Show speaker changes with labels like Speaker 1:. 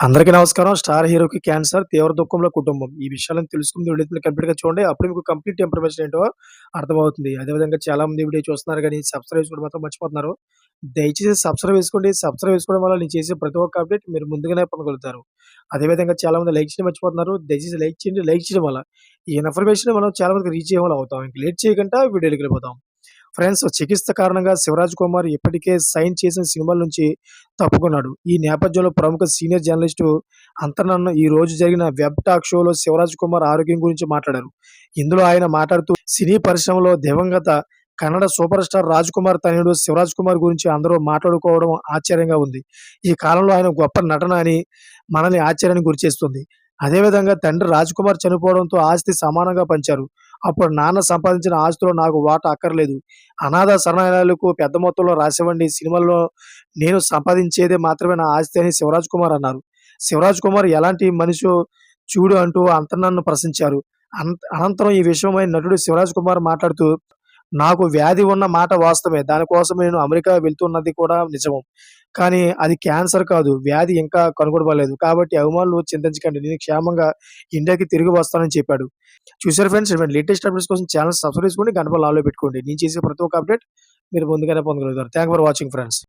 Speaker 1: అందరికీ నమస్కారం. స్టార్ హీరోకి క్యాన్సర్, తీవ్ర దుఃఖంలో కుటుంబం. ఈ విషయాలను తెలుసుకుంది వీడియోని కంప్లీట్‌గా చూడండి. అప్పుడు మీకు కంప్లీట్ ఇన్ఫర్మేషన్ ఏంటో అర్థమవుతుంది. అదేవిధంగా చాలామంది వీడియో చూస్తున్నారు గానీ సబ్స్క్రైబ్ చేసుకోవడం మాత్రం మర్చిపోతున్నారు. దయచేసి సబ్స్క్రైబ్ చేసుకోండి. సబ్స్క్రైబ్ చేసుకోవడం వల్ల నేను చేసే ప్రతి ఒక్క అప్డేట్ మీరు ముందుగానే పొందగలుగుతారు. అదేవిధంగా చాలామంది లైక్ చేయడం మర్చిపోతున్నారు. దయచేసి లైక్ చేయండి. లైక్ చేయడం వల్ల ఈ ఇన్ఫర్మేషన్ మనం చాలా మందికి రీచ్ అయ్యేవాళ్ళం అవుతాం. ఇంక లేట్ చేయకుండా వీడియోలోకెళ్ళిపోదాం. ఫ్రెండ్స్, చికిత్స కారణంగా శివరాజ్ కుమార్ ఇప్పటికే సైన్ చేసిన సినిమాల నుంచి తప్పుకున్నాడు. ఈ నేపథ్యంలో ప్రముఖ సీనియర్ జర్నలిస్టు అంతరన్న ఈ రోజు జరిగిన వెబ్ టాక్ షోలో శివరాజ్ కుమార్ ఆరోగ్యం గురించి మాట్లాడారు. ఇందులో ఆయన మాట్లాడుతూ సినీ పరిశ్రమలో దివంగత కన్నడ సూపర్ స్టార్ రాజ్ కుమార్ తనయుడు శివరాజ్ కుమార్ గురించి అందరూ మాట్లాడుకోవడం ఆశ్చర్యంగా ఉంది. ఈ కాలంలో ఆయన గొప్ప నటన అని మనల్ని ఆశ్చర్యానికి గురిచేస్తుంది. అదేవిధంగా తండ్రి రాజ్ కుమార్ చనిపోవడంతో ఆస్తి సమానంగా పంచారు. అప్పుడు నాన్న సంపాదించిన ఆస్తిలో నాకు వాటా అక్కర్లేదు. అనాథ శరణాలయాలకు పెద్ద మొత్తంలో రాసివ్వండి. సినిమాల్లో నేను సంపాదించేదే మాత్రమే నా ఆస్తి అని శివరాజ్ కుమార్ అన్నారు. శివరాజ్ కుమార్ ఎలాంటి మనిషో చూడు అంటూ అంతనన్ను ప్రశ్నించారు. అనంతరం ఈ విషయమై నటుడు శివరాజ్ కుమార్ మాట్లాడుతూ, నాకు వ్యాధి ఉన్న మాట వాస్తవమే. దానికోసం నేను అమెరికా వెళ్తున్నది కూడా నిజం. కానీ అది క్యాన్సర్ కాదు. వ్యాధి ఇంకా కనుగొనబడలేదు. కాబట్టి అభిమానులు చింతించకండి. నేను క్షేమంగా ఇండియాకి తిరిగి వస్తానని చెప్పాడు. చూసారు ఫ్రెండ్స్, ఇటువంటి లేటెస్ట్ అప్డేట్స్ కోసం ఛానెల్ సబ్స్క్రైబ్ చేసుకోండి. గంట పైన ఆల్‌లో పెట్టుకోండి. నేను చేసే ప్రతి ఒక్క అప్డేట్ మీరు ముందుగానే పొందగలుగుతారు. Thank for watching friends.